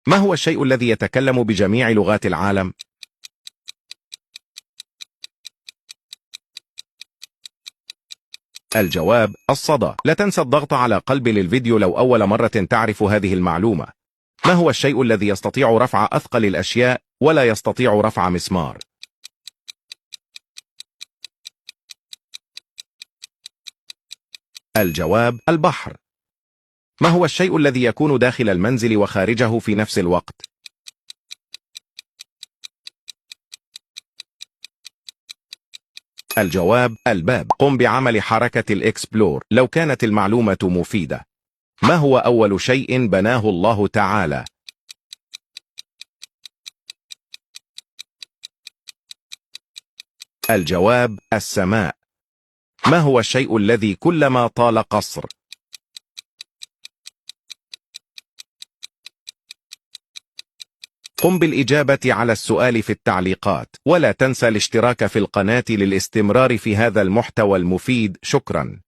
ما هو الشيء الذي يتكلم بجميع لغات العالم؟ الجواب الصدى. لا تنسى الضغط على قلب للفيديو لو أول مرة تعرف هذه المعلومة. ما هو الشيء الذي يستطيع رفع أثقل الأشياء ولا يستطيع رفع مسمار؟ الجواب البحر. ما هو الشيء الذي يكون داخل المنزل وخارجه في نفس الوقت؟ الجواب الباب. قم بعمل حركة الإكسبلور لو كانت المعلومة مفيدة. ما هو أول شيء بناه الله تعالى؟ الجواب السماء. ما هو الشيء الذي كلما طال قصر؟ قم بالإجابة على السؤال في التعليقات، ولا تنسى الاشتراك في القناة للاستمرار في هذا المحتوى المفيد. شكرا.